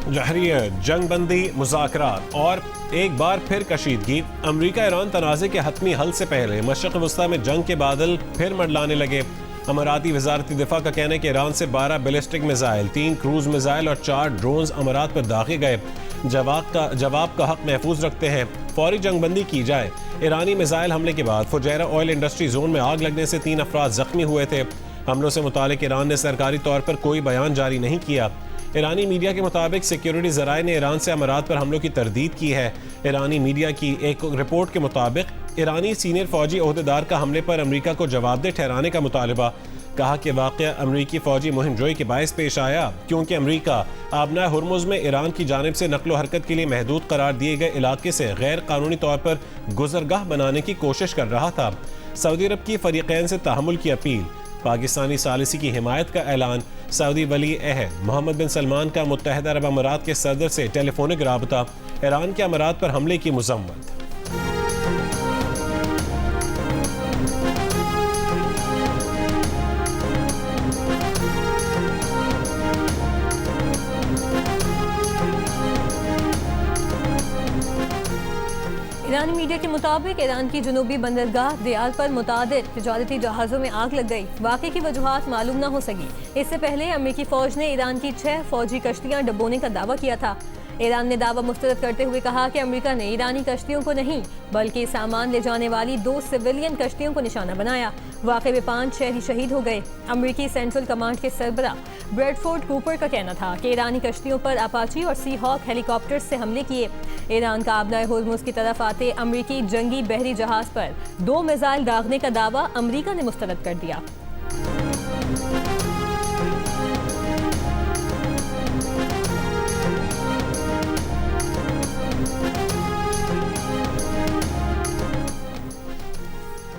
जहरियत, जंगबंदी, मुज़ाकरात और एक बार फिर कशीदगी। अमरीका ईरान तनाज़े के हतमी हल से पहले मशरिक़ वस्ता में जंग के बादल फिर मंडलाने लगे। अमाराती वज़ारत दिफ़ा का कहना है कि ईरान से 12 बैलिस्टिक मिसाइल, 3 क्रूज मिसाइल और 4 ड्रोन्स अमारात पर दागे गए। जवाब का हक महफूज रखते हैं, फौरी जंगबंदी की जाए। ईरानी मिसाइल हमले के बाद फुजैरा ऑयल इंडस्ट्री जोन में आग लगने से 3 अफराद जख्मी हुए थे। हमलों से मुतालिक ईरान ने सरकारी तौर पर कोई बयान जारी नहीं किया। ईरानी मीडिया के मुताबिक सिक्योरिटी ज़राए ने ईरान से अमारात पर हमलों की तरदीद की है। ईरानी मीडिया की एक रिपोर्ट के मुताबिक ईरानी सीनियर फौजी ओहदेदार का हमले पर अमरीका को जवाबदेह ठहराने का मुतालबा। कहा कि वाक़या अमरीकी फौजी मुहिम जोई के बायस पेश आया क्योंकि अमरीका आबना हुर्मुज़ में ईरान की जानिब से नकलो हरकत के लिए महदूद करार दिए गए इलाके से गैर कानूनी तौर पर गुजरगाह बनाने की कोशिश कर रहा था। सऊदी अरब की फरीक़ैन से तहम्मुल की अपील। पाकिस्तानी सालिसी की हिमायत का ऐलान। सऊदी वली अहद मोहम्मद बिन सलमान का मुत्तहिदा अरब अमारात के सदर से टेलीफोनिक राबता। ईरान के अमारात पर हमले की मज़म्मत। ईरानी मीडिया के मुताबिक ईरान की जनूबी बंदरगाह दियाल पर मुतादिद तिजारती जहाज़ों में आग लग गई। वाक़े की वजूहात मालूम न हो सकी। इससे पहले अमेरिकी फ़ौज ने ईरान की 6 फ़ौजी कश्तियाँ डुबोने का दावा किया था। ईरान ने दावा मुस्तरद करते हुए कहा कि अमेरिका ने ईरानी कश्तियों को नहीं बल्कि सामान ले जाने वाली 2 सिविलियन कश्तियों को निशाना बनाया। वाक़े में 5 शहरी शहीद हो गए। अमेरिकी सेंट्रल कमांड के सरबरा ब्रैडफोर्ड कूपर का कहना था कि ईरानी कश्तियों पर अपाची और सी हॉक हेलीकॉप्टर से हमले किए। ईरान का आबना हुर्मुज़ की तरफ आते अमेरिकी जंगी बहरी जहाज़ पर 2 मिसाइल दागने का दावा अमेरिका ने मुस्तरद कर दिया।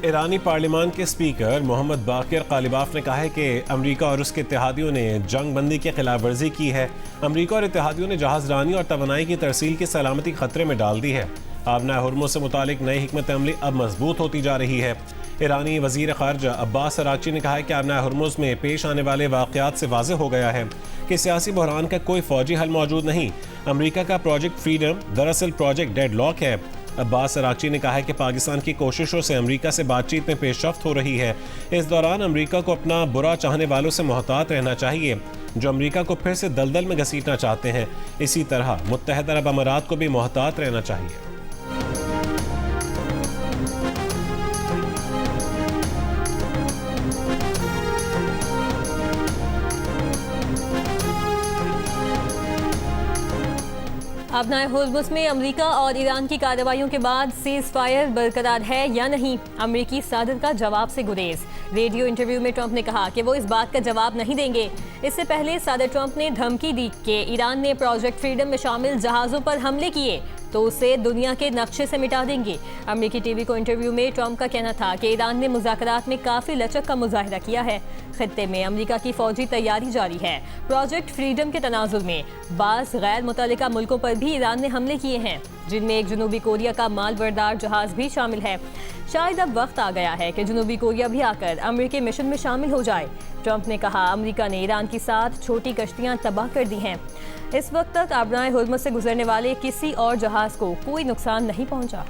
ईरानी पार्लियामान के स्पीकर मोहम्मद बाकिर कालिबाफ ने कहा है कि अमेरिका और उसके इत्तेहादियों ने जंग बंदी की खिलाफ वर्जी की है। अमेरिका और इत्तेहादियों ने जहाज़रानी और तवानाई की तरसील की सलामती खतरे में डाल दी है। आबना हुर्मुज़ से मुतालिक नई हिकमत अमली अब मजबूत होती जा रही है। ईरानी वज़ीर ख़ारजा अब्बास अरागची ने कहा है कि आबना हुर्मुज़ में पेश आने वाले वाक़यात से वाज़ेह हो गया है कि सियासी बहरान का कोई फ़ौजी हल मौजूद नहीं। अमेरिका का प्रोजेक्ट फ्रीडम दरअसल प्रोजेक्ट डेडलॉक है। अब्बास अरागची ने कहा है कि पाकिस्तान की कोशिशों से अमेरिका से बातचीत में पेशरफ्त हो रही है। इस दौरान अमेरिका को अपना बुरा चाहने वालों से मोहतात रहना चाहिए जो अमेरिका को फिर से दलदल में घसीटना चाहते हैं। इसी तरह मुत्तहिदा अरब अमारात को भी मोहतात रहना चाहिए। आबना हुर्मुज़ में अमेरिका और ईरान की कार्रवाइयों के बाद सीज़ फायर बरकरार है या नहीं, अमेरिकी सदर का जवाब से गुरेज। रेडियो इंटरव्यू में ट्रंप ने कहा कि वो इस बात का जवाब नहीं देंगे। इससे पहले सदर ट्रंप ने धमकी दी कि ईरान ने प्रोजेक्ट फ्रीडम में शामिल जहाज़ों पर हमले किए तो उसे दुनिया के नक्शे से मिटा देंगे। अमेरिकी टीवी को इंटरव्यू में ट्रंप का कहना था कि ईरान ने मुज़ाकरात में काफ़ी लचक का मुजाहिरा किया है। खित्ते में अमेरिका की फौजी तैयारी जारी है। प्रोजेक्ट फ्रीडम के तनाजुर में बाज़ गैर मुतल्लिका मुल्कों पर भी ईरान ने हमले किए हैं जिनमें एक जनूबी कोरिया का माल बरदार जहाज़ भी शामिल है। शायद अब वक्त आ गया है कि जनूबी कोरिया भी आकर अमेरिकी मिशन में शामिल हो जाए। ट्रंप ने कहा अमेरिका ने ईरान की 7 छोटी कश्तियां तबाह कर दी हैं। इस वक्त तक आबना हुर्मुज़ से गुजरने वाले किसी और जहाज़ को कोई नुकसान नहीं पहुंचा।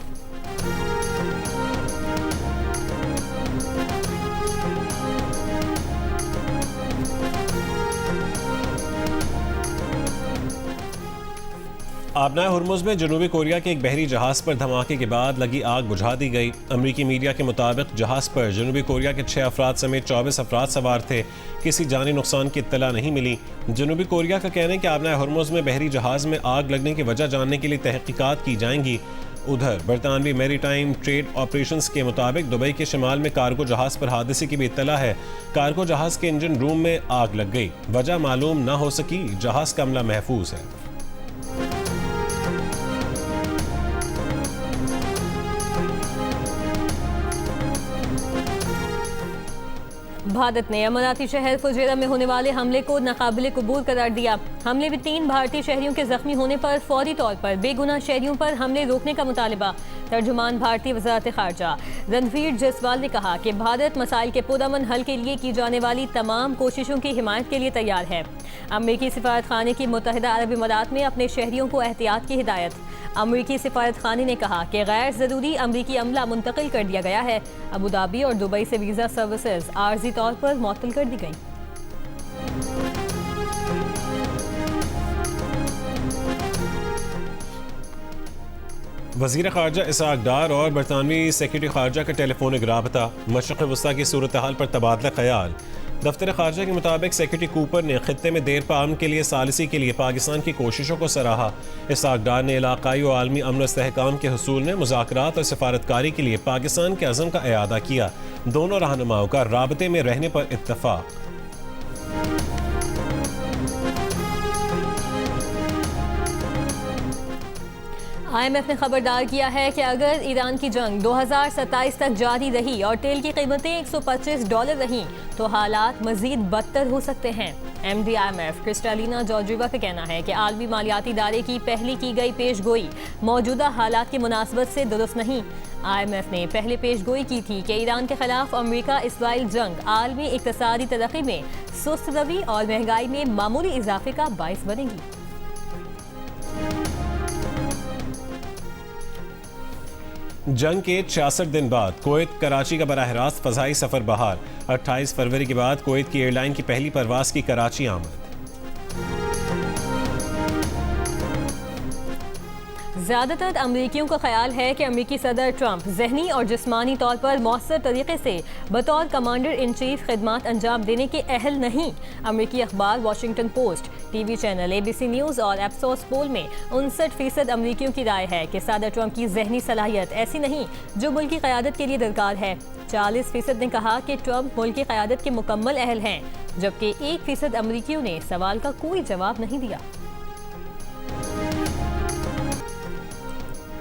आबना हुर्मुज़ में जनूबी कोरिया के एक बहरी जहाज़ पर धमाके के बाद लगी आग बुझा दी गई। अमरीकी मीडिया के मुताबिक जहाज़ पर जनूबी कोरिया के 6 अफराद समेत 24 अफराद सवार थे। किसी जानी नुकसान की इत्तला नहीं मिली। जनूबी कोरिया का कहना है कि आबना हुर्मुज़ में बहरी जहाज़ में आग लगने की वजह जानने के लिए तहकीकात की जाएंगी। उधर बरतानवी मैरीटाइम ट्रेड ऑपरेशंस के मुताबिक दुबई के शिमाल में कार्गो जहाज़ पर हादसे की भी इत्तला है। कार्गो जहाज़ के इंजन रूम में आग लग गई। वजह मालूम न हो सकी। जहाज़ का अमला महफूज है। भारत ने अमाराती शहर फुजेरा में होने वाले हमले को नाकाबिले कबूल करार दिया। हमले में 3 भारतीय शहरियों के जख्मी होने पर फौरी तौर पर बेगुनाह शहरियों पर हमले रोकने का मुतालिबा। तर्जुमान भारतीय वजारत खारजा रणधीर जायसवाल ने कहा कि भारत मसाइल के पुरअमन हल के लिए की जाने वाली तमाम कोशिशों की हिमायत के लिए तैयार है। अमरीकी सिफारत खाने की मुत्तहिदा अरब इमारात में अपने शहरियों को एहतियात की हिदायत। अमरीकी सिफारत खाने ने कहा कि गैर ज़रूरी अमरीकी अमला मुंतकिल कर दिया गया है। अबू धाबी और दुबई से वीज़ा सर्विसेज आर्जी तौर पर मुअत्तल कर दी गई। वज़ीर ख़ारजा इसहाक डार और बरतानवी सेक्रेटरी ख़ारजा का टेलीफोनिक राबता, मशरिक़ वस्ता की सूरत हाल पर तबादला ख़याल। दफ्तर ख़ारजा के मुताबिक सेक्रेटरी कूपर ने ख़ित्ते में देर पाम के लिए सालिसी के लिए पाकिस्तान की कोशिशों को सराहा। इसहाक डार ने इलाक़ाई और आलमी अमन इस्तेहकाम के हुसूल में मुज़ाकरात और सफारतकारी के लिए पाकिस्तान के अज़म का इआदा किया। दोनों रहनुमाओं का राबते में रहने पर इत्तफ़ाक़। IMF ने खबरदार किया है कि अगर ईरान की जंग 2027 तक जारी रही और तेल की कीमतें $125 रहीं तो हालात मजीद बदतर हो सकते हैं। MD IMF क्रिस्टालिना जॉर्जिवा का कहना है कि आलमी मालियाती इदारे की पहले की गई पेशगोई मौजूदा हालात की मुनासबत से दुरुस्त नहीं। IMF ने पहले पेशगोई की थी कि ईरान के खिलाफ अमरीका इसराइल जंग आलमी इक़्तिसादी तरक्की में सुस्त रवी और महंगाई में मामूली इजाफे का बाइस बनेगी। जंग के 66 दिन बाद कुवैत कराची का बराह रास्त फ़ज़ाई सफ़र बहाल। 28 फरवरी के बाद कुवैत की एयरलाइन की पहली परवाज़ की कराची आमद। ज़्यादातर अमरीकियों का ख्याल है कि अमरीकी सदर ट्रंप ज़हनी और जिस्मानी तौर पर मौसर तरीके से बतौर कमांडर इन चीफ खिदमात अंजाम देने के अहल नहीं। अमरीकी अखबार Washington post, TV channel ABC news और एप्सोस पोल में 59% अमरीकियों की राय है कि सदर ट्रंप की ज़हनी सलाहियत ऐसी नहीं जो मुल्क की क़यादत के लिए दरकार है। 40% ने कहा कि ट्रंप मुल्क की क़यादत के मुकम्मल अहल हैं, जबकि 1% अमरीकियों ने सवाल का कोई जवाब नहीं दिया।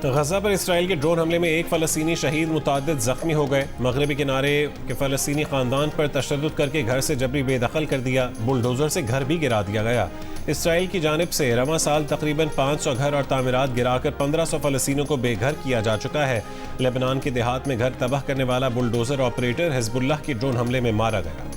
गजा पर इसराइल के ड्रोन हमले में एक फ़लस्तीनी शहीद, मुताद्दिद ज़ख्मी हो गए। मगरबी किनारे के फ़लस्तीनी ख़ानदान पर तशद्दुद करके घर से जबरी बेदखल कर दिया। बुलडोज़र से घर भी गिरा दिया गया। इसराइल की जानिब से रवां साल तकरीबन 500 घर और तामीरात गिराकर 1500 फ़लस्तीनियों को बेघर किया जा चुका है। लेबनान के देहात में घर तबाह करने वाला बुलडोज़र ऑपरेटर हिज़्बुल्लाह के ड्रोन हमले में मारा गया।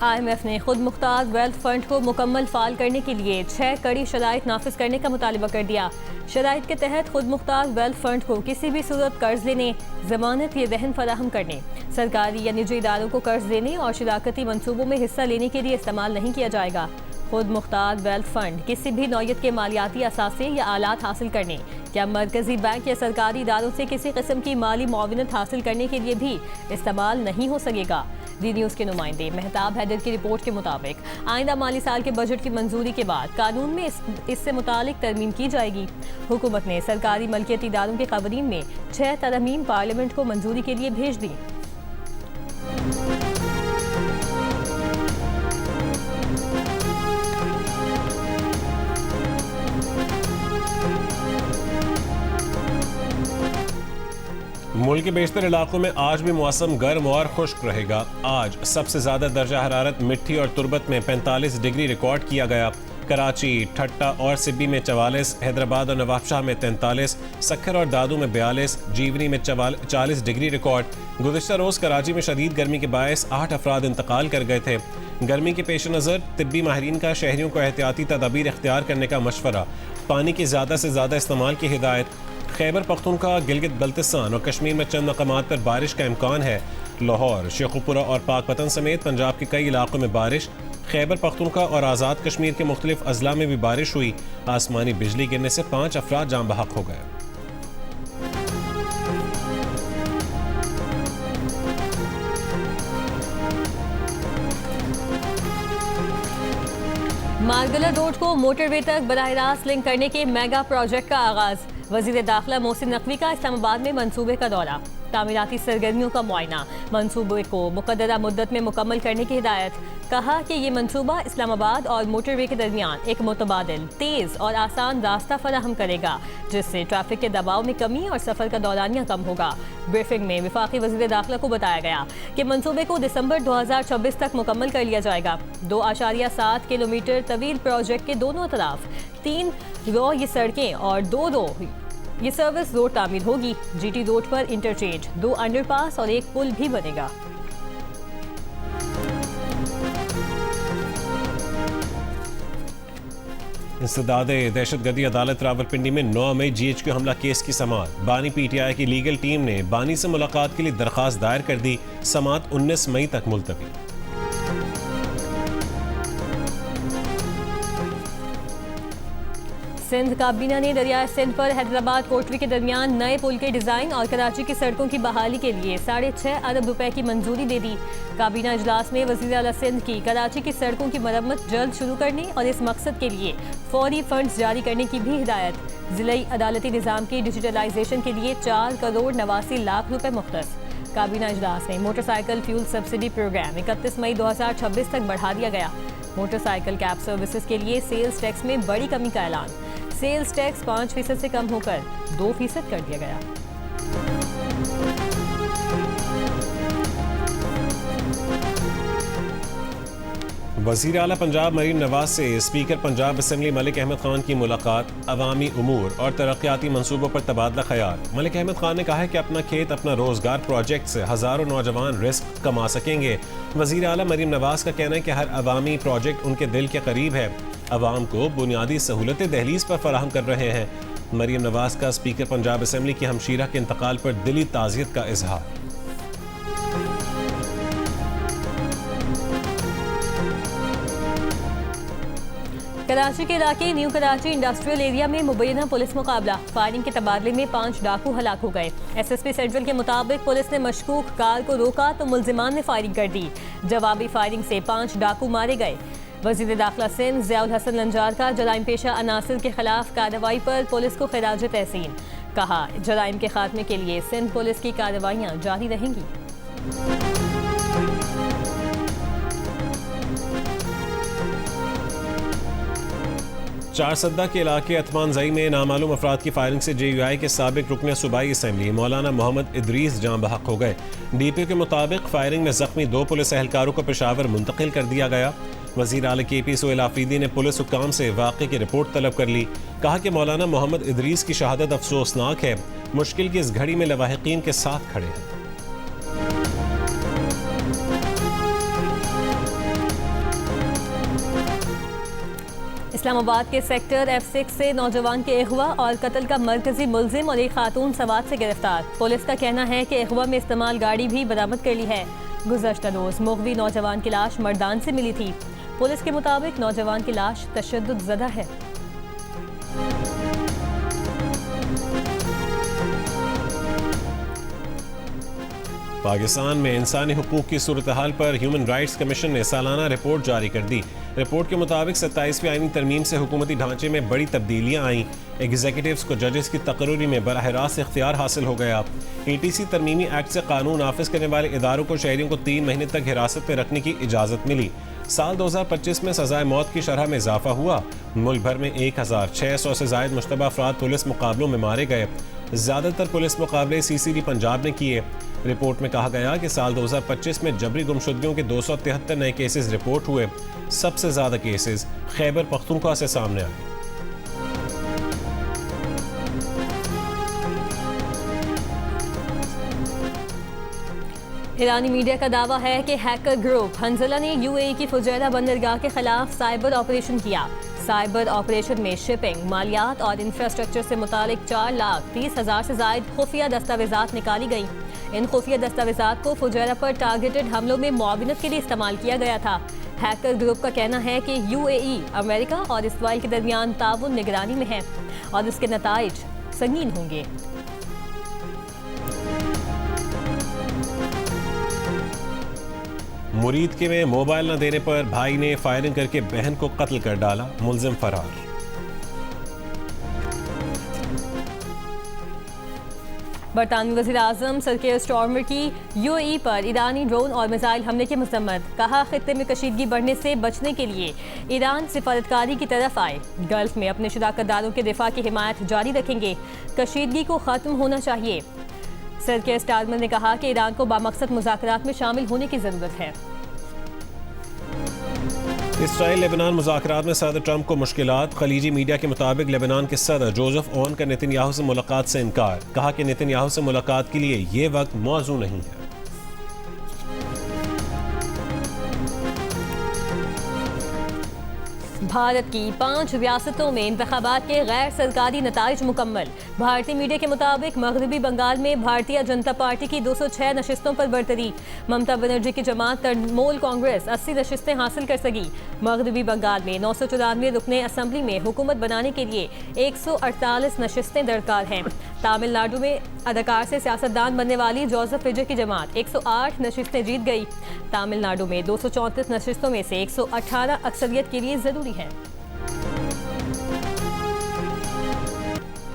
IMF ने खुद मुख्तार वेल्थ फंड को मुकम्मल फाल करने के लिए 6 कड़ी शराइत नाफिज करने का मुतालिबा कर दिया। शराइत के तहत खुद मुख्तार वेल्थ फंड को किसी भी सूरत कर्ज लेने, जमानत या रहन फराहम करने, सरकारी या निजी इदारों को कर्ज देने और शराकती मनसूबों में हिस्सा लेने के लिए इस्तेमाल नहीं किया जाएगा। खुद मुख्तार वेल्थ फंड किसी भी नौयत के मालियाती असासे या आलात हासिल करने या मरकजी बैंक या सरकारी इदारों से किसी किस्म की माली मुआवनत हासिल करने के लिए भी इस्तेमाल नहीं हो सकेगा। डी न्यूज़ के नुमाइंदे मेहताब हैदर की रिपोर्ट के मुताबिक आइंदा माली साल के बजट की मंजूरी के बाद कानून में इससे मुतालिक तरमीम की जाएगी। हुकूमत ने सरकारी मलकियती इदारों के कवानीन में 6 तरमीम पार्लियामेंट को मंजूरी के लिए भेज दी। मुल्क के बेशतर इलाकों में आज भी मौसम गर्म और खुश्क रहेगा। आज सबसे ज़्यादा दर्जा हरारत मिट्टी और तुरबत में 45 डिग्री रिकॉर्ड किया गया। कराची, ठट्टा और सिब्बी में 44, हैदराबाद और नवाबशाह में 43, सक्खर और दादू में 42, जीवनी में 40 डिग्री रिकॉर्ड। गुज़िश्ता रोज़ कराची में शदीद गर्मी के बायस 8 अफराद इंतकाल कर गए थे। गर्मी के पेश नज़र तिब्बी माहिरीन का शहरियों को एहतियाती तदाबीर इख्तियार करने का मशवरा, पानी की ज़्यादा से ज़्यादा इस्तेमाल की हिदायत। खैबर पख्तूनख्वा, गिलगित बल्तिस्तान और कश्मीर में चंद मकामात पर बारिश का इम्कान है। लाहौर, शेखुपुरा और पाकपतन समेत पंजाब के कई इलाकों में बारिश। खैबर पख्तूनख्वा और आज़ाद कश्मीर के मुख्तलिफ अजला में भी बारिश हुई। आसमानी बिजली गिरने से 5 अफराद जान बहक हो गए। मारगला रोड को मोटरवे तक बराह रास्त लिंक करने के मेगा प्रोजेक्ट का आगाज। वजीर दाखिला मोहसिन नकवी का इस्लामाबाद में मंसूबे का दौरा। तामीराती सरगर्मियों का मुआयना, मंसूबे को मुकद्दरा मुद्दत में मुकम्मल करने की हिदायत। कहा कि ये मंसूबा इस्लामाबाद और मोटरवे के दरमियान एक मुतबादिल, तेज़ और आसान रास्ता फराहम करेगा, जिससे ट्रैफिक के दबाव में कमी और सफ़र का दौरानिया कम होगा। ब्रीफिंग में वफाकी वज़ीर दाखिला को बताया गया कि मंसूबे को दिसंबर 2026 तक मुकम्मल कर लिया जाएगा। 2.7 किलोमीटर तवील प्रोजेक्ट के दोनों तरफ 3 रो ये सड़कें और 2 रो ये सर्विस रोड तामीर होगी। जीटी रोड पर इंटरचेंज, 2 अंडरपास और 1 पुल भी बनेगा। इंसदादे दहशतगर्दी अदालत रावलपिंडी में 9 मई GHQ हमला केस की समाअत। बानी PTI की लीगल टीम ने बानी से मुलाकात के लिए दरखास्त दायर कर दी। समाअत 19 मई तक मुलतवी। सिंध काबीना ने दरियाए सिंध पर हैदराबाद कोटवी के दरमियान नए पुल के डिजाइन और कराची की सड़कों की बहाली के लिए 6.5 अरब रुपए की मंजूरी दे दी। काबीना इजलास में वज़ीर आला सिंध की कराची की सड़कों की मरम्मत जल्द शुरू करने और इस मकसद के लिए फौरी फंड्स जारी करने की भी हिदायत। जिलाई अदालती निज़ाम की डिजिटलाइजेशन के लिए 4 करोड़ 89 लाख रुपए मुख्तस। काबीना इजलास में मोटरसाइकिल फ्यूल सब्सिडी प्रोग्राम 31 मई 2026 तक बढ़ा दिया गया। मोटरसाइकिल कैब सर्विसेज के लिए सेल्स टैक्स में बड़ी कमी का ऐलान। सेल्स टैक्स 5% से कम होकर 2% कर दिया गया। वज़ीर आला पंजाब मरीम नवाज से स्पीकर पंजाब असेंबली मलिक अहमद खान की मुलाकात। अवामी उमूर और तरक्याती मंसूबों पर तबादला ख्याल। मलिक अहमद खान ने कहा है कि अपना खेत अपना रोजगार प्रोजेक्ट से हज़ारों नौजवान रिस्क कमा सकेंगे। वज़ीर आला मरीम नवाज का कहना है कि हर अवामी प्रोजेक्ट उनके दिल के करीब है। अवाम को बुनियादी सहूलतें दहलीज पर फराहम कर रहे हैं। मरीम नवाज का स्पीकर पंजाब असेंबली की हमशीरा के इंतकाल पर दिली ताज़ियत का इजहार। कराची के इलाके न्यू कराची इंडस्ट्रियल एरिया में मुबैना पुलिस मुकाबला। फायरिंग के तबादले में 5 डाकू हलाक हो गए। SSP सेंट्रल के मुताबिक पुलिस ने मशकूक कार को रोका तो मुल्जिमान ने फायरिंग कर दी। जवाबी फायरिंग से 5 डाकू मारे गए। वज़ीर दाखिला सिंध ज़ियाउल हसन लंजार का जराइम पेशा अनासिर के खिलाफ कार्रवाई पर पुलिस को खिराज तहसीन। कहा, जराइम के खात्मे के लिए सिंध पुलिस की कार्रवाइयाँ जारी रहेंगी। चारसद्दा के इलाके अतमानजई में नामालूम अफराद की फायरिंग से JUI के साबिक रुकन सूबाई असम्बली मौलाना मोहम्मद इदरीस जाँ बहक हो गए। DPO के मुताबिक फायरिंग में जख्मी 2 पुलिस एहलकारों को पेशावर मुंतकिल कर दिया गया। वज़ीर आला KP सोहेल आफरीदी ने पुलिस हुक्काम से वाक़े की रिपोर्ट तलब कर ली। कहा कि मौलाना मोहम्मद इदरीस की शहादत अफसोसनाक है। मुश्किल की इस घड़ी में लवाहिकीन के साथ खड़े हैं। इस्लामाबाद के सेक्टर F6 से नौजवान के अगवा और कत्ल का मरकजी मुलजिम और एक खातून सवात से गिरफ्तार। पुलिस का कहना है कि अगवा में इस्तेमाल गाड़ी भी बरामद कर ली है। गुज़श्ता रोज मुग़वी नौजवान की लाश मर्दान से मिली थी। पुलिस के मुताबिक नौजवान की लाश तशद्दुद ज़दा है। पाकिस्तान में इंसानी हुकूक की सूरत हाल पर ह्यूमन राइट्स कमीशन ने सालाना रिपोर्ट जारी कर दी। रिपोर्ट के मुताबिक 27वीं आईनी तरमीम से हुकूमती ढांचे में बड़ी तब्दीलियां आईं। एग्जीक्यूटिव्स को जजेस की तकर्री में बराह रास्त इख्तियार हासिल हो गया। ETC तरमीमी एक्ट से कानून नाफिज करने वाले इदारों को शहरियों को 3 महीने तक हिरासत में रखने की इजाज़त मिली। साल 2025 में सजाए मौत की शरह में इजाफा हुआ। मुल्क भर में 1600 से ज़ायद मुश्तबा अफराद पुलिस मुकाबलों में मारे गए। ज़्यादातर पुलिस मुकाबले CCD पंजाब ने किए। रिपोर्ट में कहा गया कि साल 2025 में जबरी गुमशुदगियों के 273 नए केसेस रिपोर्ट हुए। सबसे ज़्यादा केसेस खैबर पख्तूनख्वा से सामने आए। ईरानी मीडिया का दावा है कि हैकर ग्रुप हंजला ने UAE की फुजैरा बंदरगाह के खिलाफ साइबर ऑपरेशन किया। साइबर ऑपरेशन में शिपिंग, मालियात और इंफ्रास्ट्रक्चर से मुतालिक 4,30,000 से जायद खुफिया दस्तावेजात निकाली गई। इन खुफिया दस्तावेजात को फुजैरा पर टारगेटेड हमलों में मुआविनत के लिए इस्तेमाल किया गया था। हैकर ग्रुप का कहना है कि UAE अमेरिका और इसराइल के दरमियान ताउन निगरानी में है और इसके नताइज संगीन होंगे। मुरीद के में मोबाइल न देने पर भाई ने फायरिंग करके बहन को कत्ल कर डाला। मुलजिम फरार। बरतानवी वज़ीर आज़म सर केयर स्टारमर की यूएई पर ईरानी ड्रोन और मिसाइल हमले की मजम्मत। कहा खित्ते में कशीदगी बढ़ने से बचने के लिए ईरान सिफारतकारी की तरफ आए। गल्फ में अपने शराकतदारों के दिफा की हिमायत जारी रखेंगे। कशीदगी को ख़त्म होना चाहिए। सर केयर स्टारमर ने कहा कि ईरान को बामकसद मुज़ाकरात में शामिल होने की ज़रूरत है। इसराइल लेबनान मुज़ाकरात में सदर ट्रंप को मुश्किलात। खलीजी मीडिया के मुताबिक लेबनान के सदर जोसेफ ओन का नेतन्याहू से मुलाकात से इनकार। कहा कि नेतन्याहू से मुलाकात के लिए ये वक्त मौजू नहीं है। भारत की 5 रियासतों में इंतखाबात के गैर सरकारी नताइज मुकम्मल। भारतीय मीडिया के मुताबिक मगरबी बंगाल में भारतीय जनता पार्टी की 206 नशिस्तों पर बरतरी। ममता बनर्जी की जमात तृणमूल कांग्रेस 80 नशिस्तें हासिल कर सकी। मगरबी बंगाल में 994 रुकने असम्बली में हुकूमत बनाने के लिए 148 नशिस्तें दरकार हैं। तमिलनाडु में अदाकार से सियासतदान बनने वाली जोसेफ विजय की जमात 108 नशिस्तें जीत गई। तमिलनाडु में 234 नशिस्तों में से 118 अक्सरियत के लिए जरूरी है।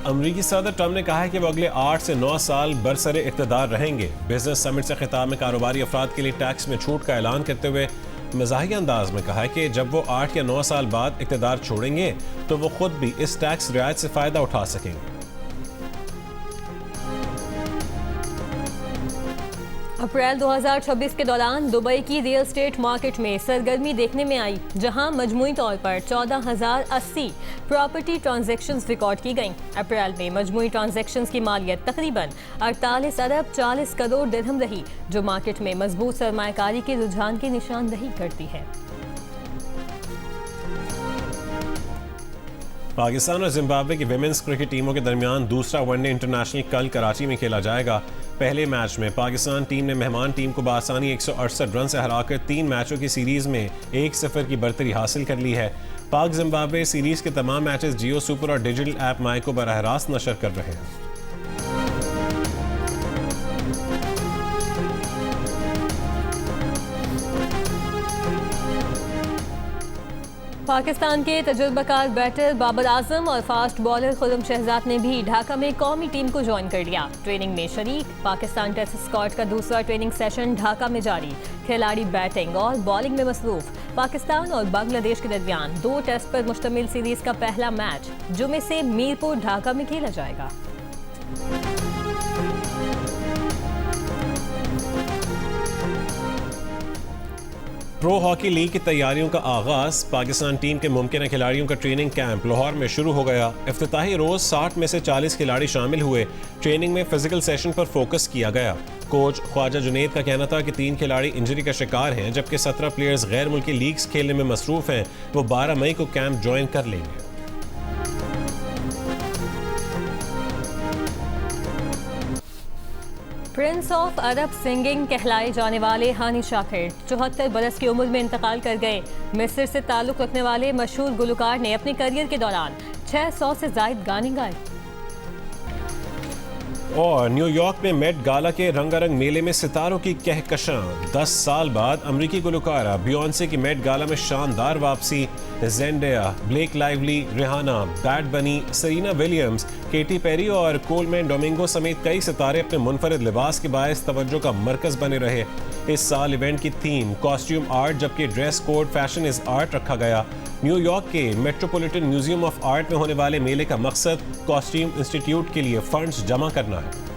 अमरीकी सदर ट्रंप ने कहा है कि वो अगले 8 से 9 साल बरसरे इक़्तिदार रहेंगे। बिजनेस समिट से खिताब में कारोबारी अफराद के लिए टैक्स में छूट का ऐलान करते हुए मज़ाहिया अंदाज में कहा है कि जब वो 8 या 9 साल बाद इक़्तिदार छोड़ेंगे तो वो खुद भी इस टैक्स रियायत से फ़ायदा उठा सकेंगे। अप्रैल 2026 के दौरान दुबई की रियल एस्टेट मार्केट में सरगर्मी देखने में आई, जहां मजमूई तौर पर 14,080 प्रॉपर्टी ट्रांजैक्शंस रिकॉर्ड की गईं। अप्रैल में मजमूई ट्रांजैक्शंस की मालियत तकरीबन 48 अरब 40 करोड़ दिरहम रही, जो मार्केट में मजबूत सरमायाकारी के रुझान की निशानदही करती है। पाकिस्तान और जिम्बाब्वे की विमेंस क्रिकेट टीमों के दरमियान दूसरा वनडे इंटरनेशनल कल कराची में खेला जाएगा। पहले मैच में पाकिस्तान टीम ने मेहमान टीम को बासानी 168 रन से हराकर 3 मैचों की सीरीज में 1-0 की बढ़तरी हासिल कर ली है। पाक जिम्बाब्वे सीरीज के तमाम मैचेस जियो सुपर और डिजिटल ऐप माई को बराह रास्त नशर कर रहे हैं। पाकिस्तान के तजुर्बाकार बैटर बाबर आजम और फास्ट बॉलर खुर्रम शहजाद ने भी ढाका में कौमी टीम को ज्वाइन कर लिया। ट्रेनिंग में शरीक। पाकिस्तान टेस्ट स्क्वाड का दूसरा ट्रेनिंग सेशन ढाका में जारी। खिलाड़ी बैटिंग और बॉलिंग में मसरूफ। पाकिस्तान और बांग्लादेश के दरमियान 2 टेस्ट पर मुश्तमिल सीरीज का पहला मैच जुमे से मीरपुर ढाका में खेला जाएगा। प्रो हॉकी लीग की तैयारियों का आगाज। पाकिस्तान टीम के मुमकिन खिलाड़ियों का ट्रेनिंग कैंप लाहौर में शुरू हो गया। इफ्तिताही रोज 60 में से 40 खिलाड़ी शामिल हुए। ट्रेनिंग में फिजिकल सेशन पर फोकस किया गया। कोच ख्वाजा जुनेद का कहना था कि 3 खिलाड़ी इंजरी का शिकार हैं, जबकि 17 प्लेयर्स गैर मुल्की लीग्स खेलने में मसरूफ हैं। वो 12 मई को कैंप ज्वाइन कर लेंगे। प्रिंस ऑफ अरब सिंगिंग कहलाए जाने वाले हानी शाकिर 74 बरस की उम्र में इंतकाल कर गए। मिस्र से ताल्लुक़ रखने वाले मशहूर गुलकार ने अपने करियर के दौरान 600 से ज़ायद गाने गाए। और न्यूयॉर्क में मेट गाला के रंगारंग मेले में सितारों की कहकशां। 10 साल बाद अमरीकी गुलकारा बियॉन्से की मेट गाला में शानदार वापसी। ज़ेंडेया, ब्लेक लाइवली, रिहाना, बैड बनी, सेरेना विलियम्स, केटी पेरी और कोलमैन डोमिंगो समेत कई सितारे अपने मुनफरिद लिबास के बायस तवज्जो का मरकज बने रहे। इस साल इवेंट की थीम कॉस्ट्यूम आर्ट, जबकि dress code fashion is art रखा गया। न्यूयॉर्क के मेट्रोपॉलिटन म्यूजियम ऑफ आर्ट में होने वाले मेले का मकसद कॉस्ट्यूम इंस्टीट्यूट के लिए फंड्स जमा करना है।